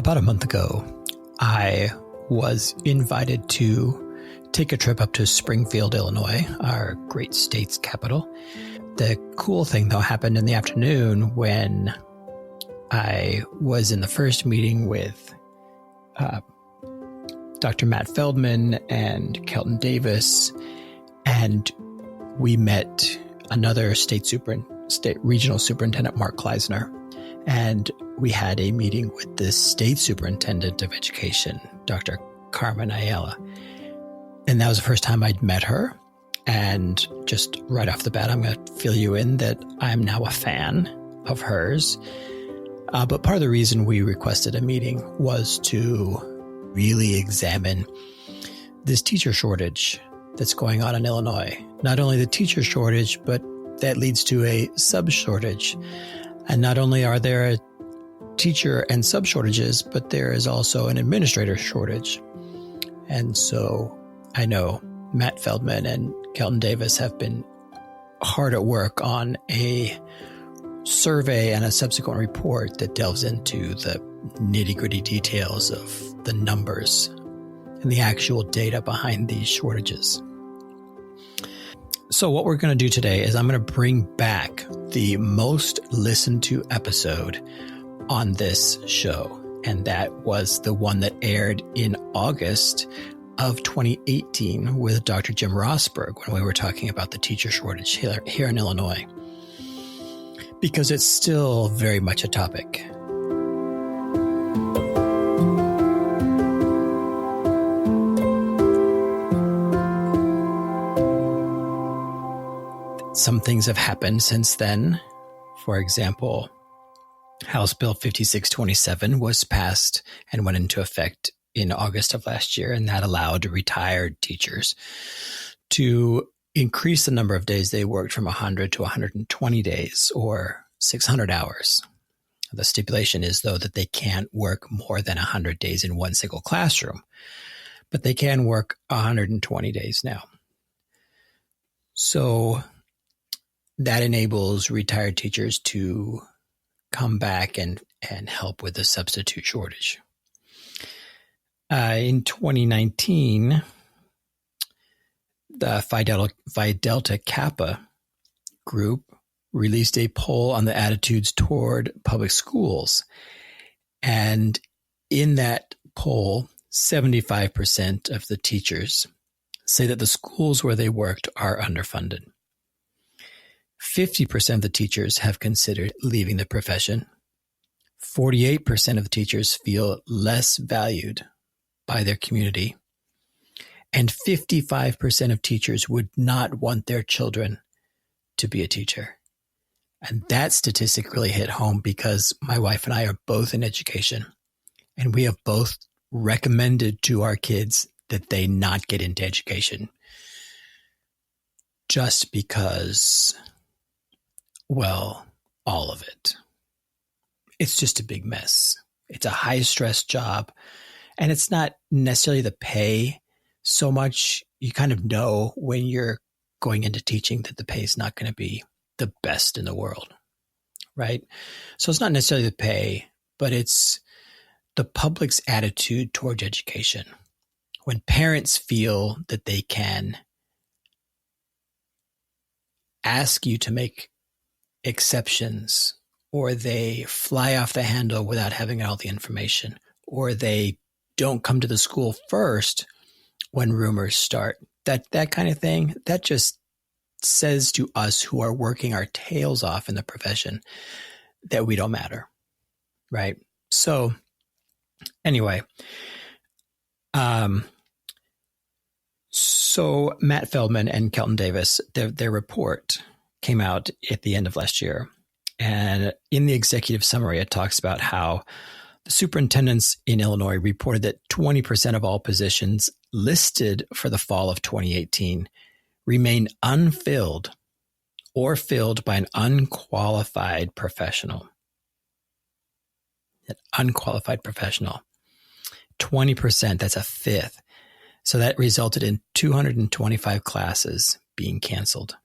About a month ago, I was invited to take a trip up to Springfield, Illinois, our great state's capital. The cool thing, though, happened in the afternoon when I was in the first meeting with Dr. Matt Feldman and Kelton Davis, and we met another regional superintendent, Mark Kleisner, and we had a meeting with the state superintendent of education, Dr. Carmen Ayala. And that was the first time I'd met her. And just right off the bat, I'm going to fill you in that I'm now a fan of hers. But part of the reason we requested a meeting was to really examine this teacher shortage that's going on in Illinois. Not only the teacher shortage, but that leads to a sub shortage. And not only are there teacher and sub shortages, but there is also an administrator shortage. And so I know Matt Feldman and Kelton Davis have been hard at work on a survey and a subsequent report that delves into the nitty-gritty details of the numbers and the actual data behind these shortages. So what we're going to do today is I'm going to bring back the most listened to episode on this show. And that was the one that aired in August of 2018 with Dr. Jim Rosborg when we were talking about the teacher shortage here in Illinois, because it's still very much a topic. Some things have happened since then. For example, House Bill 5627 was passed and went into effect in August of last year, and that allowed retired teachers to increase the number of days they worked from 100 to 120 days, or 600 hours. The stipulation is, though, that they can't work more than 100 days in one single classroom, but they can work 120 days now. So that enables retired teachers to come back and help with the substitute shortage. In 2019, the Phi Delta Kappa group released a poll on the attitudes toward public schools. And in that poll, 75% of the teachers say that the schools where they worked are underfunded. 50% of the teachers have considered leaving the profession. 48% of the teachers feel less valued by their community. And 55% of teachers would not want their children to be a teacher. And that statistic really hit home because my wife and I are both in education, and we have both recommended to our kids that they not get into education just because, well, all of it. It's just a big mess. It's a high-stress job, and it's not necessarily the pay so much. You kind of know when you're going into teaching that the pay is not going to be the best in the world, right? So it's not necessarily the pay, but it's the public's attitude towards education. When parents feel that they can ask you to make exceptions, or they fly off the handle without having all the information, or they don't come to the school first when rumors start, that kind of thing, that just says to us who are working our tails off in the profession that we don't matter, right? So anyway, so Matt Feldman and Kelton Davis, their report came out at the end of last year. And in the executive summary, it talks about how the superintendents in Illinois reported that 20% of all positions listed for the fall of 2018 remain unfilled or filled by an unqualified professional. An unqualified professional. 20%, that's a fifth. So that resulted in 225 classes being canceled.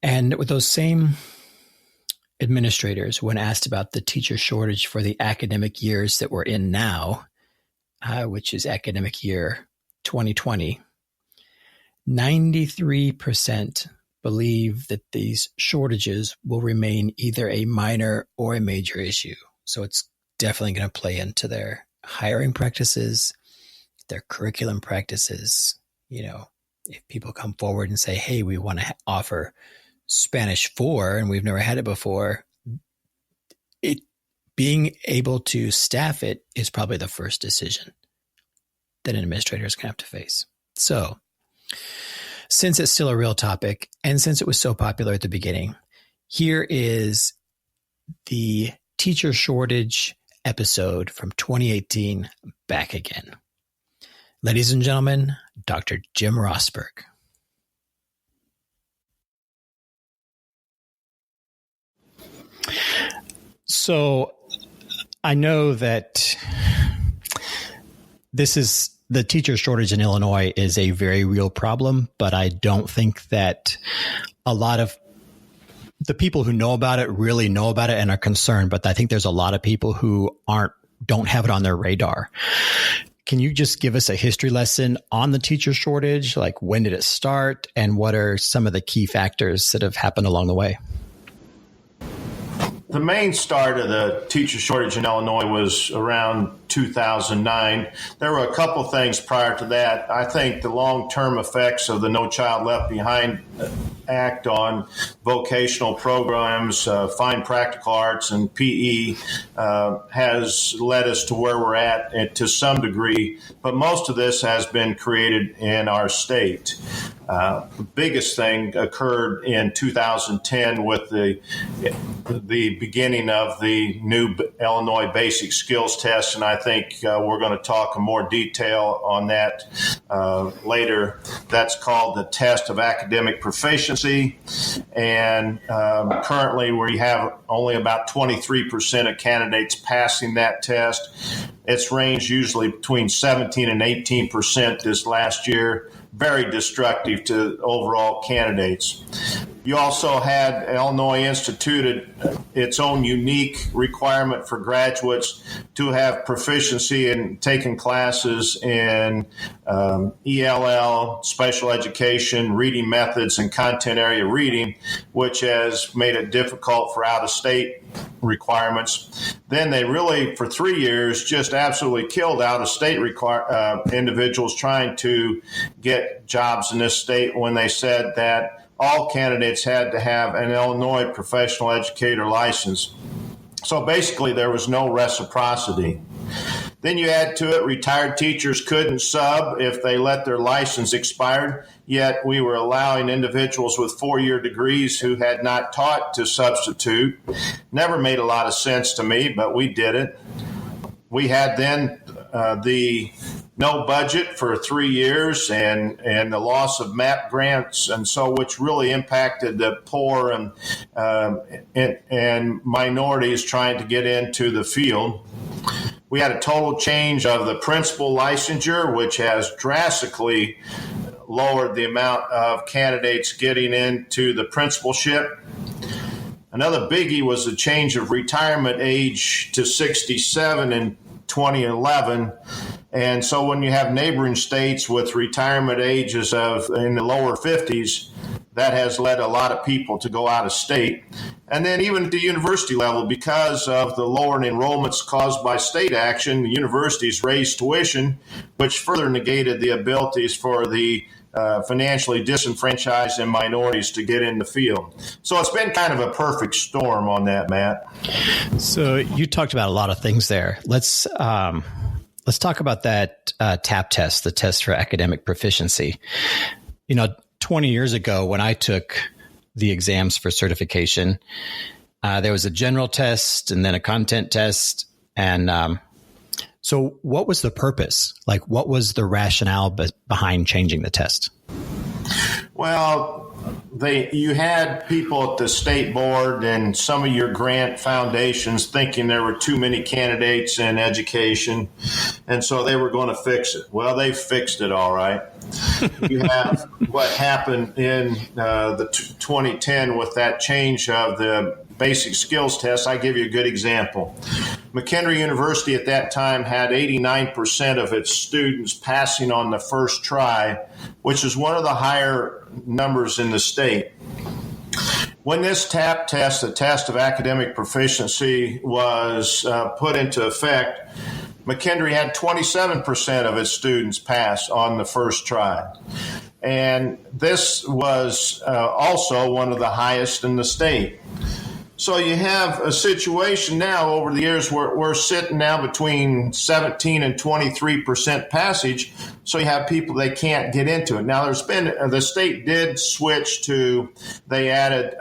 And with those same administrators, when asked about the teacher shortage for the academic years that we're in now, which is academic year 2020, 93% believe that these shortages will remain either a minor or a major issue. So it's definitely going to play into their hiring practices, their curriculum practices. If people come forward and say, hey, we want to offer Spanish 4 and we've never had it before, being able to staff it is probably the first decision that an administrator is going to have to face. So since it's still a real topic and since it was so popular at the beginning, here is the teacher shortage episode from 2018 back again. Ladies and gentlemen, Dr. Jim Rosborg. So I know that the teacher shortage in Illinois is a very real problem, but I don't think that a lot of the people who know about it really know about it and are concerned. But I think there's a lot of people who don't have it on their radar. Can you just give us a history lesson on the teacher shortage? Like, when did it start and what are some of the key factors that have happened along the way? The main start of the teacher shortage in Illinois was around 2009. There were a couple things prior to that. I think the long-term effects of the No Child Left Behind Act on vocational programs, fine practical arts, and PE has led us to where we're at to some degree, but most of this has been created in our state. The biggest thing occurred in 2010 with the beginning of the new Illinois Basic Skills Test, and I think we're going to talk in more detail on that later. That's called the Test of Academic Proficiency, and currently we have only about 23% of candidates passing that test. It's ranged usually between 17 and 18% this last year. Very destructive to overall candidates. You also had Illinois instituted its own unique requirement for graduates to have proficiency in taking classes in ELL, special education, reading methods, and content area reading, which has made it difficult for out-of-state requirements. Then they really, for 3 years, just absolutely killed out-of-state individuals trying to get jobs in this state when they said that all candidates had to have an Illinois professional educator license. So basically, there was no reciprocity. Then you add to it, retired teachers couldn't sub if they let their license expire, yet we were allowing individuals with 4-year degrees who had not taught to substitute. Never made a lot of sense to me, but we did it. We had then the no budget for 3 years and the loss of MAP grants, and so which really impacted the poor and minorities trying to get into the field. We had a total change of the principal licensure, which has drastically lowered the amount of candidates getting into the principalship. Another biggie was the change of retirement age to 67 in 2011. And so when you have neighboring states with retirement ages of in the lower 50s, that has led a lot of people to go out of state. And then even at the university level, because of the lower enrollments caused by state action, the universities raised tuition, which further negated the abilities for the financially disenfranchised and minorities to get in the field. So it's been kind of a perfect storm on that, Matt. So you talked about a lot of things there. Let's talk about that TAP test, the test for academic proficiency. 20 years ago, when I took the exams for certification, there was a general test and then a content test. And so what was the purpose? Like, what was the rationale behind changing the test? Well, you had people at the state board and some of your grant foundations thinking there were too many candidates in education, and so they were going to fix it. Well, they fixed it all right. You have what happened in the 2010 with that change of the basic skills test. I give you a good example. McHenry University at that time had 89% of its students passing on the first try, which is one of the higher numbers in the state. When this TAP test, the test of academic proficiency, was put into effect, McHenry had 27% of its students pass on the first try. And this was also one of the highest in the state. So you have a situation now over the years where we're sitting now between 17 and 23% passage. So you have people, they can't get into it. Now the state did switch to, they added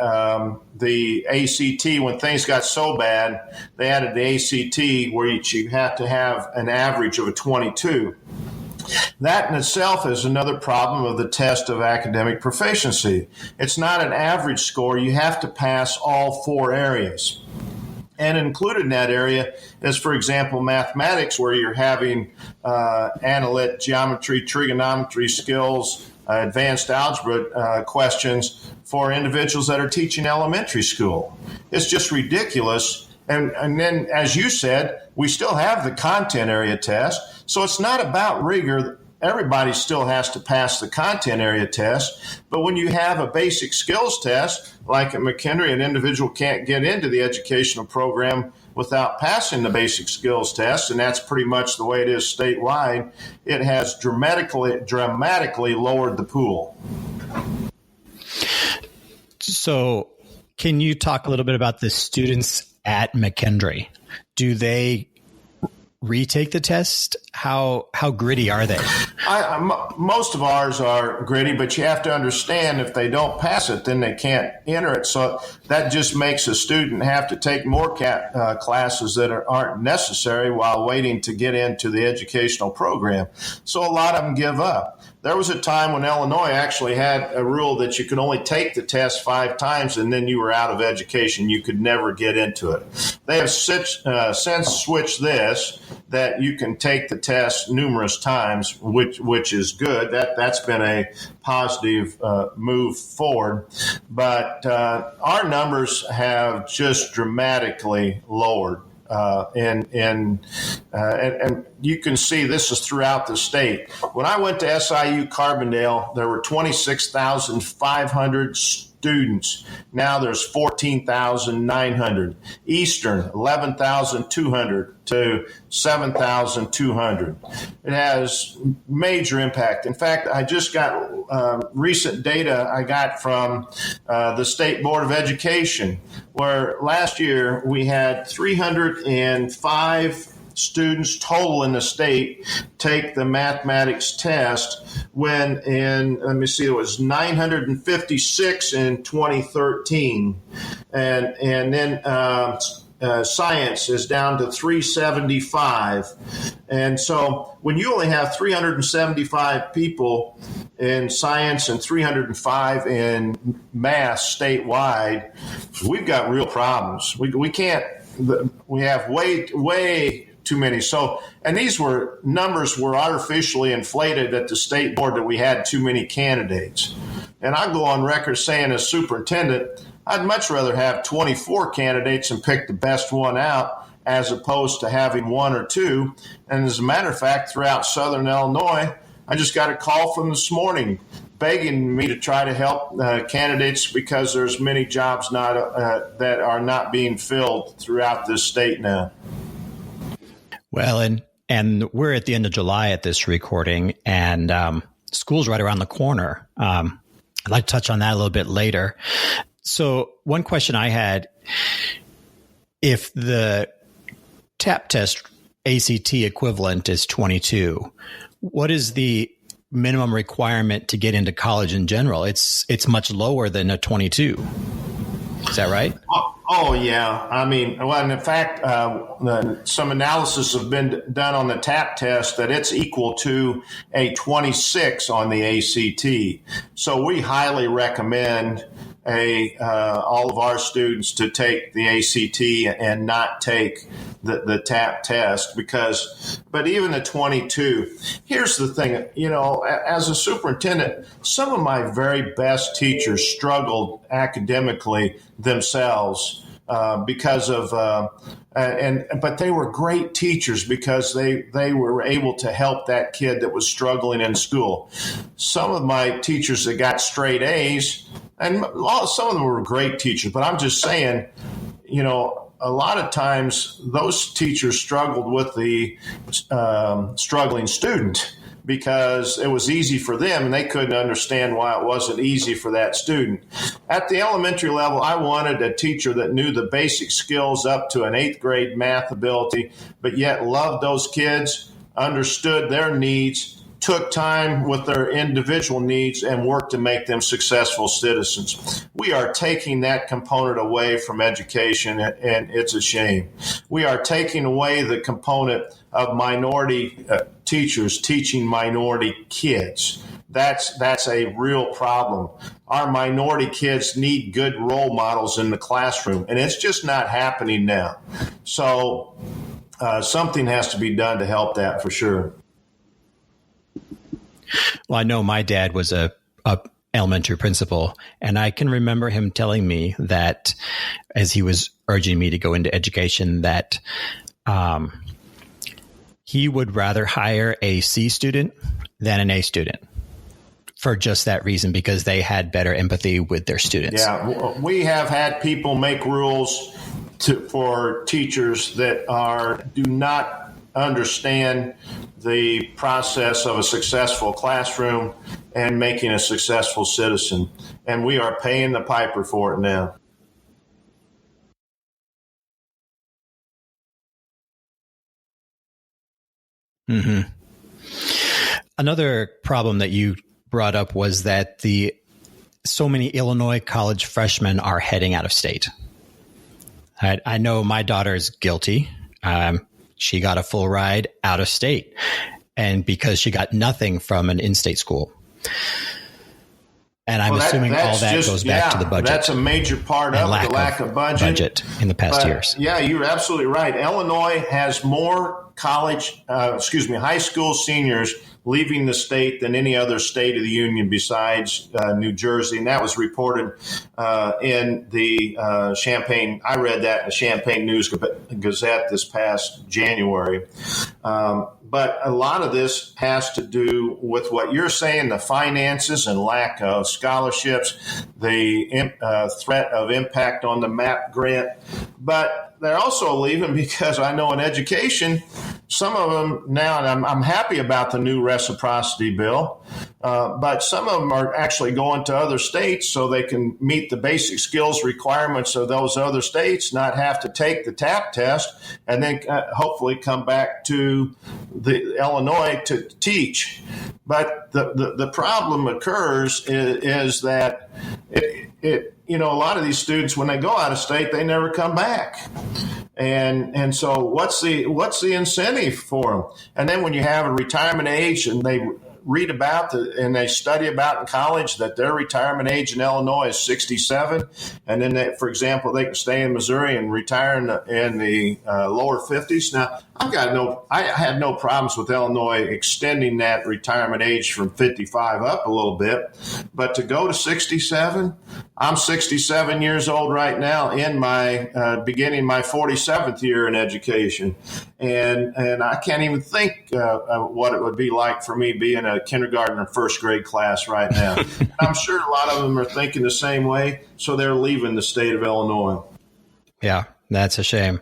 the ACT when things got so bad, they added the ACT where you have to have an average of a 22. That in itself is another problem of the test of academic proficiency. It's not an average score. You have to pass all four areas. And included in that area is, for example, mathematics, where you're having analytic, geometry, trigonometry skills, advanced algebra questions for individuals that are teaching elementary school. It's just ridiculous. And then, as you said, we still have the content area test. So it's not about rigor. Everybody still has to pass the content area test. But when you have a basic skills test, like at McHenry, an individual can't get into the educational program without passing the basic skills test, and that's pretty much the way it is statewide. It has dramatically lowered the pool. So can you talk a little bit about the students at McHenry? Do they retake the test? How gritty are they? Most of ours are gritty, but you have to understand if they don't pass it, then they can't enter it. So that just makes a student have to take more classes that aren't necessary while waiting to get into the educational program. So a lot of them give up. There was a time when Illinois actually had a rule that you could only take the test 5 times and then you were out of education. You could never get into it. They have since switched this, that you can take the test numerous times, which is good. That's been a positive move forward. But our numbers have just dramatically lowered. And you can see this is throughout the state. When I went to SIU Carbondale, there were 26,500 students. Now there's 14,900. Eastern, 11,200 to 7,200. It has major impact. In fact, I just got recent data I got from the State Board of Education, where last year we had 305 students total in the state take the mathematics test, when it was 956 in 2013. And then science is down to 375. And so when you only have 375 people in science and 305 in math statewide, we've got real problems. We have way too many. So, and these numbers were artificially inflated at the state board that we had too many candidates. And I go on record saying, as superintendent, I'd much rather have 24 candidates and pick the best one out as opposed to having 1 or 2. And as a matter of fact, throughout Southern Illinois, I just got a call from this morning begging me to try to help candidates because there's many jobs that are not being filled throughout this state now. Well, and we're at the end of July at this recording, and school's right around the corner. I'd like to touch on that a little bit later. So one question I had, if the TAP test ACT equivalent is 22, what is the minimum requirement to get into college in general? It's much lower than a 22. Is that right? Oh, yeah. I mean, well, and in fact, some analysis have been done on the TAP test that it's equal to a 26 on the ACT. So we highly recommend all of our students to take the ACT and not take the TAP test but even a 22, here's the thing, as a superintendent, some of my very best teachers struggled academically themselves because of, but they were great teachers because they were able to help that kid that was struggling in school. Some of my teachers that got straight A's, and some of them were great teachers, but I'm just saying, a lot of times those teachers struggled with the struggling student because it was easy for them and they couldn't understand why it wasn't easy for that student. At the elementary level, I wanted a teacher that knew the basic skills up to an 8th grade math ability, but yet loved those kids, understood their needs, took time with their individual needs, and worked to make them successful citizens. We are taking that component away from education, and it's a shame. We are taking away the component of minority teachers teaching minority kids. That's a real problem. Our minority kids need good role models in the classroom, and it's just not happening now. So something has to be done to help that for sure. Well, I know my dad was a elementary principal, and I can remember him telling me that as he was urging me to go into education, that he would rather hire a C student than an A student for just that reason, because they had better empathy with their students. Yeah, we have had people make rules for teachers that do not understand the process of a successful classroom and making a successful citizen. And we are paying the piper for it now. Mm-hmm. Another problem that you brought up was that so many Illinois college freshmen are heading out of state. I know my daughter is guilty. She got a full ride out of state, and because she got nothing from an in-state school. And I'm assuming all that goes back to the budget. That's a major part of the lack of budget in the past years. Yeah, you're absolutely right. Illinois has more high school seniors leaving the state than any other state of the union besides New Jersey. And that was reported in the Champaign. I read that in the Champaign News Gazette this past January. But a lot of this has to do with what you're saying, the finances and lack of scholarships, the threat of impact on the MAP grant. But they're also leaving because I know in education, some of them now, and I'm happy about the new reciprocity bill, but some of them are actually going to other states so they can meet the basic skills requirements of those other states, not have to take the TAP test, and then hopefully come back to the Illinois to teach. But the problem occurs is that a lot of these students, when they go out of state, they never come back. And so what's the incentive for them? And then when you have a retirement age and they read about and they study about in college that their retirement age in Illinois is 67, and then for example they can stay in Missouri and retire in the lower 50s. Now I had no problems with Illinois extending that retirement age from 55 up a little bit, but to go to 67, I'm 67 years old right now in my beginning my 47th year in education, and I can't even think what it would be like for me being a kindergarten or first grade class right now. I'm sure a lot of them are thinking the same way, so they're leaving the state of Illinois. Yeah, that's a shame.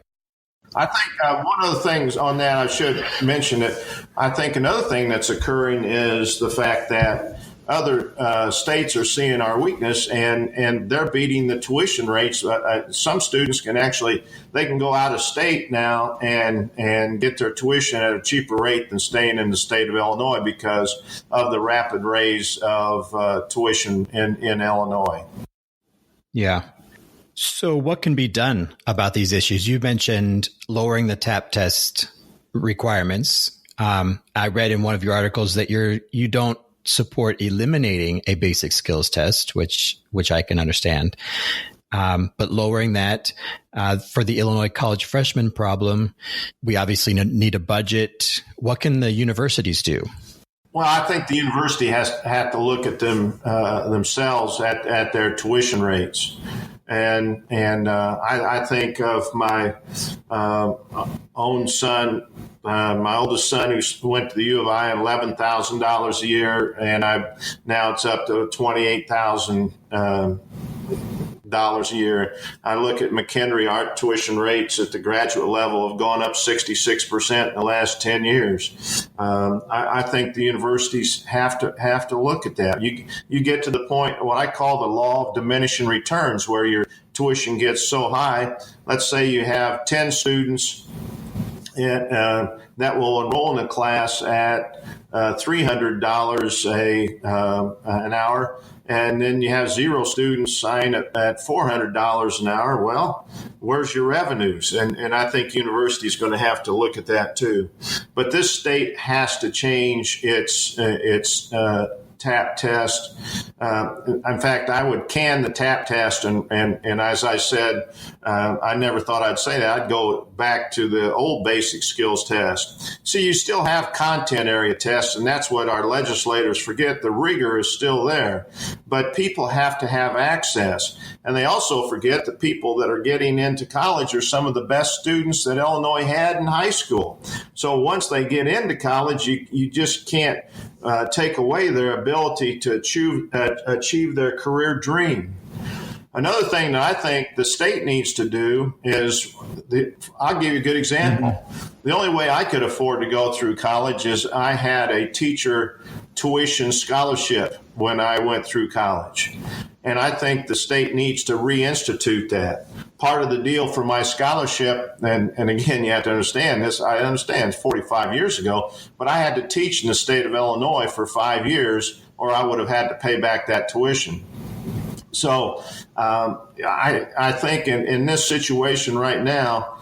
I think one of the things on that, I should mention it, I think another thing that's occurring is the fact that other states are seeing our weakness and they're beating the tuition rates. Some students they can go out of state now and get their tuition at a cheaper rate than staying in the state of Illinois because of the rapid raise of tuition in Illinois. Yeah. So what can be done about these issues? You mentioned lowering the TAP test requirements. I read in one of your articles that you don't support eliminating a basic skills test, which I can understand. But lowering that for the Illinois college freshman problem, we obviously need a budget. What can the universities do? Well, I think the university have to look at themselves at their tuition rates. And I think of my own son, my oldest son, who went to the U of I, $11,000 a year, and now it's up to $28,000 a year. I look at McHenry, our tuition rates at the graduate level have gone up 66% in the last 10 years. I think the universities have to look at that. You get to the point, what I call the law of diminishing returns, where your tuition gets so high. Let's say you have 10 students that will enroll in a class at $300 an hour, and then you have 0 students sign at $400 an hour. Well, where's your revenues? And I think university is going to have to look at that too. But this state has to change its TAP test. In fact, I would can the TAP test, and as I said, I never thought I'd say that. I'd go back to the old basic skills test. See, you still have content area tests, and that's what our legislators forget. The rigor is still there, but people have to have access. And they also forget that people that are getting into college are some of the best students that Illinois had in high school. So once they get into college, you just can't take away their ability to achieve their career dream. Another thing that I think the state needs to do is, I'll give you a good example. Mm-hmm. The only way I could afford to go through college is I had a teacher tuition scholarship when I went through college. And I think the state needs to reinstitute that. Part of the deal for my scholarship, and again, you have to understand this, I understand it's 45 years ago, but I had to teach in the state of Illinois for 5 years, or I would have had to pay back that tuition. So I think in this situation right now,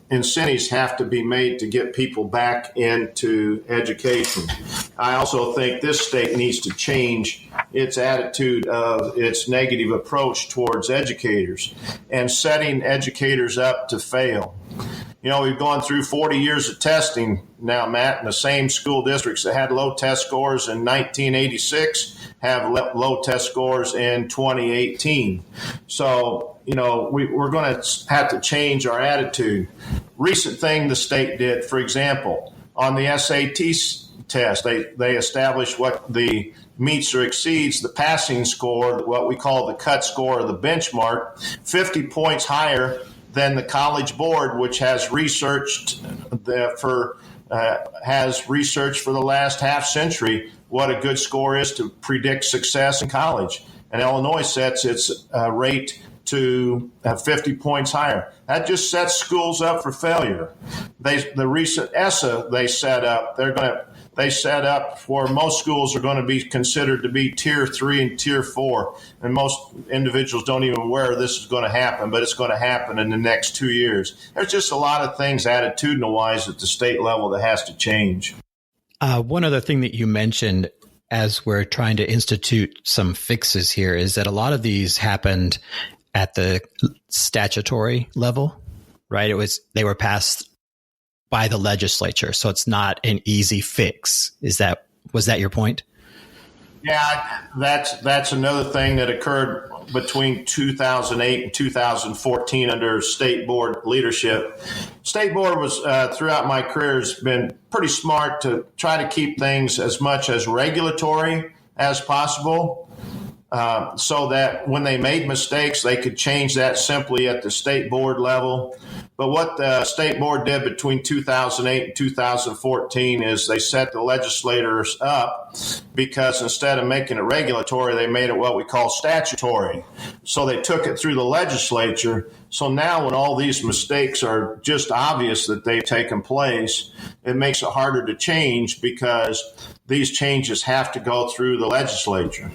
incentives have to be made to get people back into education. I also think this state needs to change its attitude of its negative approach towards educators and setting educators up to fail. You know, we've gone through 40 years of testing now, Matt, in the same school districts that had low test scores in 1986 have low test scores in 2018. So, you know, we're going to have to change our attitude. Recent thing the state did, for example, on the SAT test, they established what the meets or exceeds the passing score, what we call the cut score or the benchmark, 50 points higher than the College Board, which has researched for the last half century what a good score is to predict success in college. And Illinois sets its rate to 50 points higher. That just sets schools up for failure. The recent ESSA they set up, they set up for most schools are going to be considered to be tier 3 and tier 4. And most individuals don't even aware this is going to happen, but it's going to happen in the next 2 years. There's just a lot of things attitudinal wise at the state level that has to change. One other thing that you mentioned as we're trying to institute some fixes here is that a lot of these happened at the statutory level, right? They were passed by the legislature, so it's not an easy fix. Was that your point? Yeah, that's another thing that occurred between 2008 and 2014 under state board leadership. State board was throughout my career has been pretty smart to try to keep things as much as regulatory as possible, so that when they made mistakes, they could change that simply at the state board level. But what the state board did between 2008 and 2014 is they set the legislators up, because instead of making it regulatory, they made it what we call statutory. So they took it through the legislature So now when all these mistakes are just obvious that they've taken place, it makes it harder to change because these changes have to go through the legislature.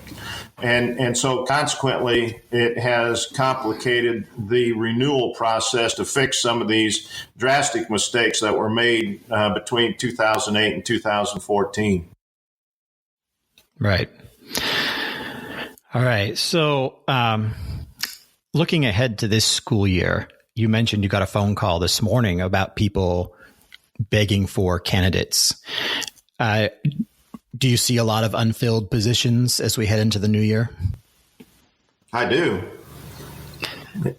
And so consequently, it has complicated the renewal process to fix some of these drastic mistakes that were made between 2008 and 2014. Right. All right. So looking ahead to this school year, you mentioned you got a phone call this morning about people begging for candidates. Do you see a lot of unfilled positions as we head into the new year? I do.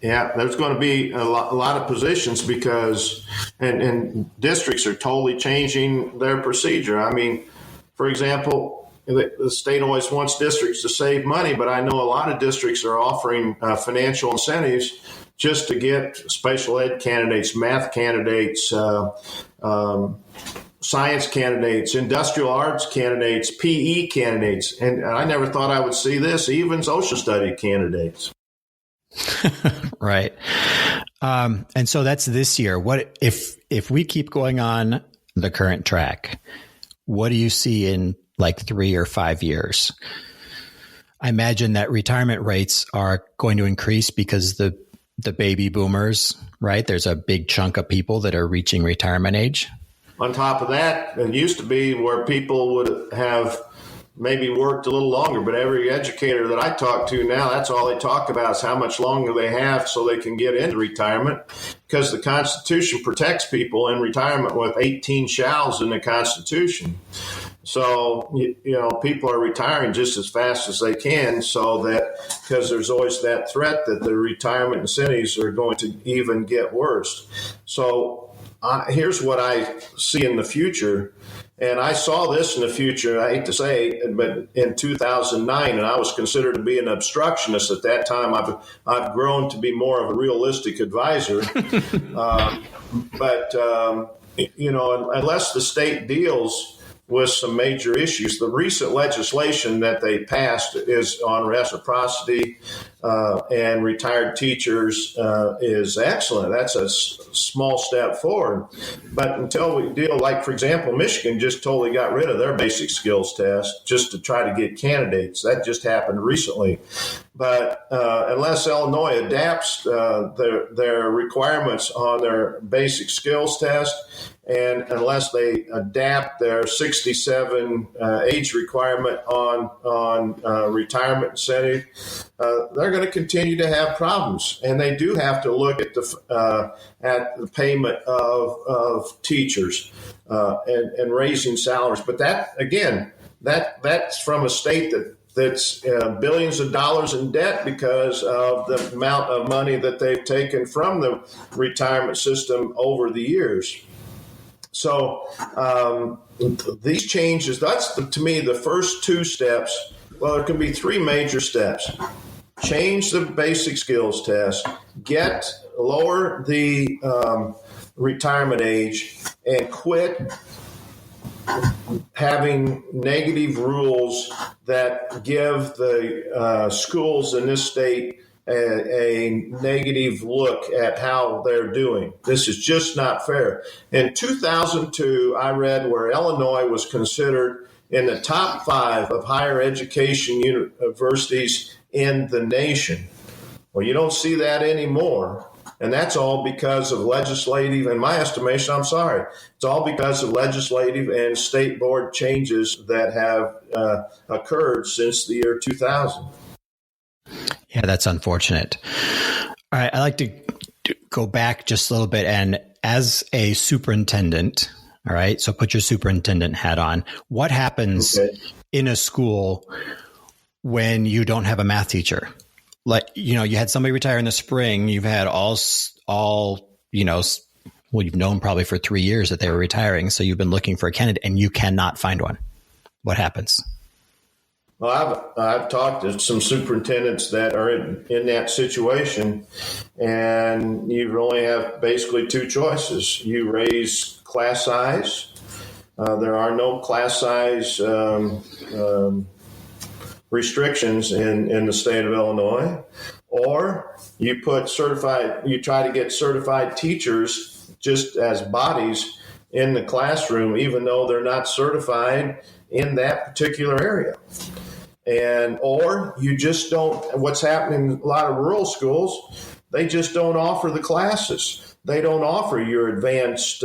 Yeah, there's going to be a lot of positions because, and districts are totally changing their procedure. I mean, for example, the state always wants districts to save money, but I know a lot of districts are offering financial incentives just to get special ed candidates, math candidates, science candidates, industrial arts candidates, PE candidates. And I never thought I would see this, even social study candidates. Right. And so that's this year. What if we keep going on the current track, what do you see in like 3 or 5 years? I imagine that retirement rates are going to increase because the baby boomers, right? There's a big chunk of people that are reaching retirement age. On top of that, it used to be where people would have maybe worked a little longer, but every educator that I talk to now, that's all they talk about is how much longer they have so they can get into retirement, because the Constitution protects people in retirement with 18 shalls in the Constitution. So, people are retiring just as fast as they can, so that because there's always that threat that the retirement incentives are going to even get worse. So here's what I see in the future. And I saw this in the future, I hate to say it, but in 2009, and I was considered to be an obstructionist at that time. I've grown to be more of a realistic advisor. But unless the state deals with some major issues, the recent legislation that they passed is on reciprocity and retired teachers is excellent. That's a small step forward. But until we deal, like, for example, Michigan just totally got rid of their basic skills test just to try to get candidates. That just happened recently. But unless Illinois adapts their requirements on their basic skills test, and unless they adapt their 67 age requirement on retirement incentive, they're going to continue to have problems. And they do have to look at the payment of teachers and raising salaries. But that, again, that's from a state that's billions of dollars in debt because of the amount of money that they've taken from the retirement system over the years. So these changes, that's, to me, the first two steps. Well, there can be three major steps. Change the basic skills test, lower the retirement age, and quit having negative rules that give the schools in this state a negative look at how they're doing. This is just not fair. In 2002, I read where Illinois was considered in the top 5 of higher education universities in the nation. Well, you don't see that anymore. And that's all because of legislative, in my estimation, it's all because of legislative and state board changes that have occurred since the year 2000. Yeah, that's unfortunate. All right, I'd like to go back just a little bit. And as a superintendent, all right, so put your superintendent hat on. What happens in a school when you don't have a math teacher? Like, you had somebody retire in the spring. You've had you've known probably for 3 years that they were retiring. So you've been looking for a candidate and you cannot find one. What happens? Well, I've talked to some superintendents that are in that situation, and you only have basically two choices. You raise class size. There are no class size restrictions in the state of Illinois, Or you try to get certified teachers just as bodies in the classroom, even though they're not certified in that particular area. Or you just don't, what's happening in a lot of rural schools, they just don't offer the classes. They don't offer your advanced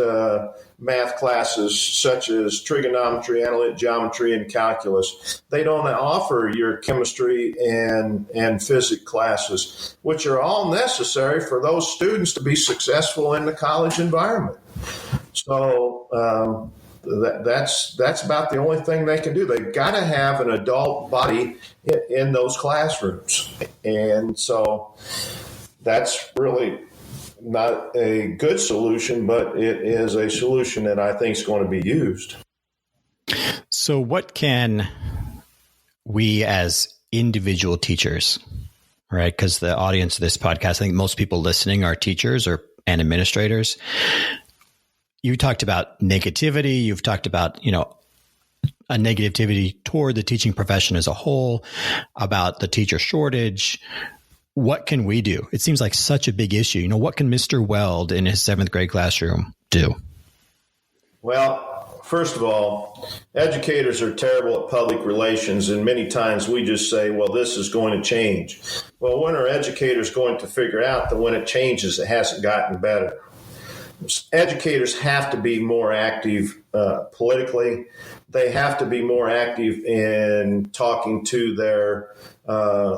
math classes such as trigonometry, analytic geometry, and calculus. They don't offer your chemistry and physics classes, which are all necessary for those students to be successful in the college environment. So that's about the only thing they can do. They've got to have an adult body in those classrooms. And so that's really not a good solution, but it is a solution that I think is going to be used. So what can we as individual teachers, right? Because the audience of this podcast, I think most people listening are teachers and administrators. You talked about negativity. You've talked about, a negativity toward the teaching profession as a whole, about the teacher shortage. What can we do? It seems like such a big issue. What can Mr. Weld in his 7th grade classroom do? Well, first of all, educators are terrible at public relations, and many times we just say, well, this is going to change. Well, when are educators going to figure out that when it changes, it hasn't gotten better? Educators have to be more active politically. They have to be more active in talking to their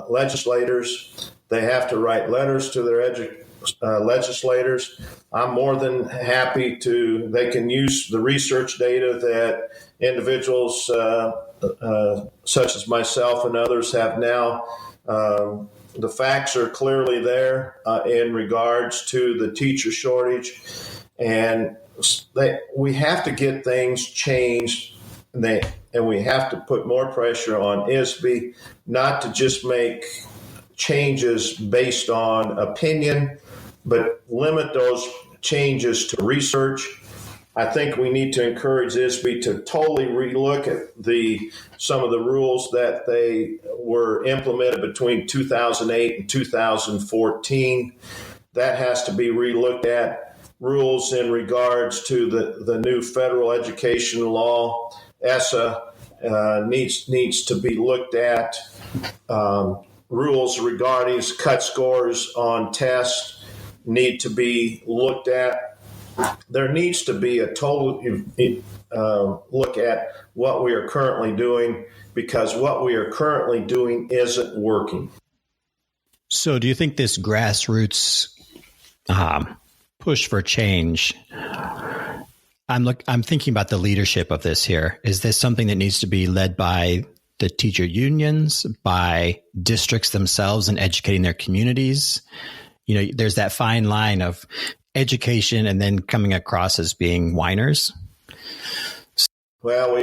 legislators. They have to write letters to their legislators. I'm more than happy they can use the research data that individuals such as myself and others have now. The facts are clearly there in regards to the teacher shortage, and we have to get things changed, and we have to put more pressure on ISB not to just make changes based on opinion, but limit those changes to research. I think we need to encourage ISB to totally relook at some of the rules that they were implemented between 2008 and 2014. That has to be relooked at. Rules in regards to the new federal education law, ESSA, needs to be looked at. Rules regarding cut scores on tests need to be looked at. There needs to be a total look at what we are currently doing, because what we are currently doing isn't working. So do you think this grassroots push for change, I'm thinking about the leadership of this here. Is this something that needs to be led by the teacher unions, by districts themselves and educating their communities? There's that fine line of education and then coming across as being whiners. Well,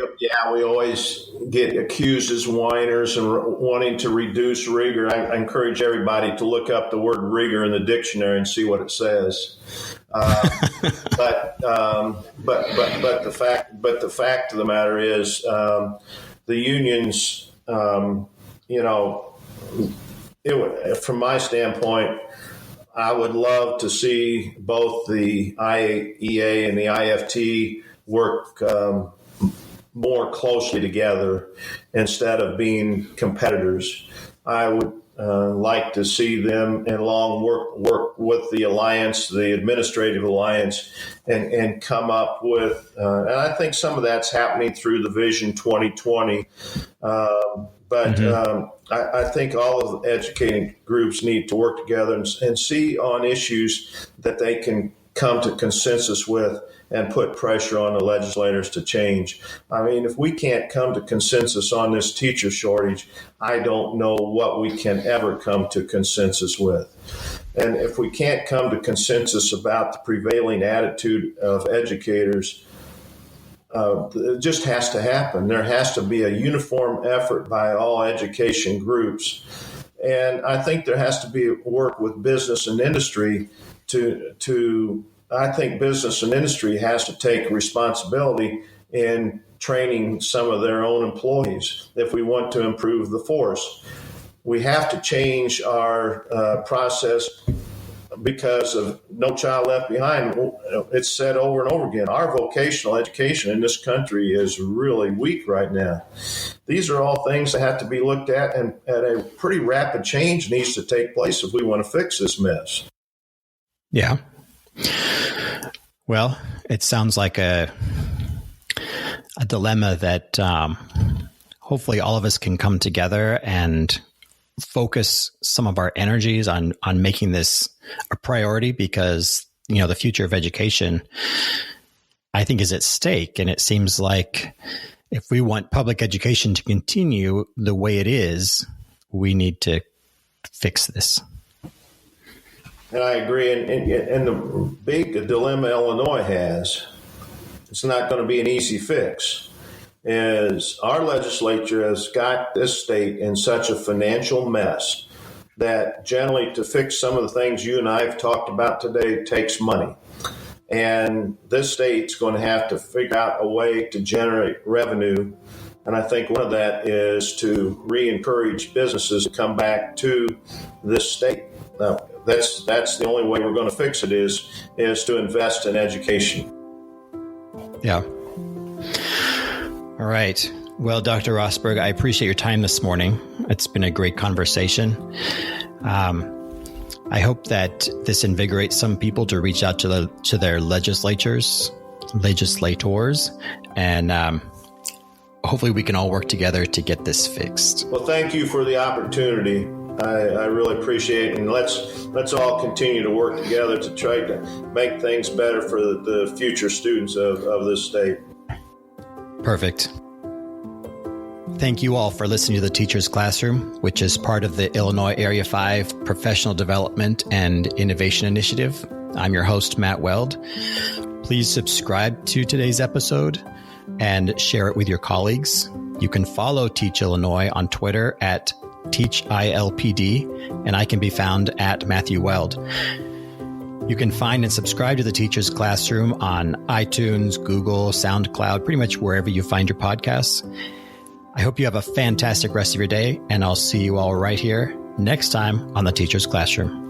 we always get accused as whiners and wanting to reduce rigor. I encourage everybody to look up the word rigor in the dictionary and see what it says. But the fact of the matter is, the unions, from my standpoint, I would love to see both the IEA and the IFT work more closely together instead of being competitors. I would like to see them work with the alliance, the administrative alliance, and come up with, and I think some of that's happening through the Vision 2020. I think all of the educating groups need to work together and see on issues that they can come to consensus with and put pressure on the legislators to change. I mean, if we can't come to consensus on this teacher shortage, I don't know what we can ever come to consensus with. And if we can't come to consensus about the prevailing attitude of educators, it just has to happen. There has to be a uniform effort by all education groups. And I think there has to be work with business and industry I think business and industry has to take responsibility in training some of their own employees if we want to improve the force. we have to change our process because of No Child Left Behind. It's said over and over again, our vocational education in this country is really weak right now. These are all things that have to be looked at, and a pretty rapid change needs to take place if we want to fix this mess. Yeah. Well, it sounds like a dilemma that hopefully all of us can come together and focus some of our energies on making this a priority, because, the future of education, I think, is at stake. And it seems like if we want public education to continue the way it is, we need to fix this. And I agree. And the big dilemma Illinois has, it's not going to be an easy fix, is our legislature has got this state in such a financial mess that generally to fix some of the things you and I have talked about today takes money. And this state's going to have to figure out a way to generate revenue. And I think one of that is to re-encourage businesses to come back to this state. Now, that's the only way we're going to fix it is to invest in education. Yeah. All right. Well, Dr. Rosborg, I appreciate your time this morning. It's been a great conversation. I hope that this invigorates some people to reach out to their legislators, and hopefully we can all work together to get this fixed. Well, thank you for the opportunity. I really appreciate it, and let's all continue to work together to try to make things better for the future students of this state. Perfect. Thank you all for listening to the Teacher's Classroom, which is part of the Illinois Area 5 Professional Development and Innovation Initiative. I'm your host, Matt Weld. Please subscribe to today's episode and share it with your colleagues. You can follow Teach Illinois on Twitter at TeachILPD, and I can be found at Matthew Weld. You can find and subscribe to the Teacher's Classroom on iTunes, Google, SoundCloud, pretty much wherever you find your podcasts. I hope you have a fantastic rest of your day, and I'll see you all right here next time on the Teacher's Classroom.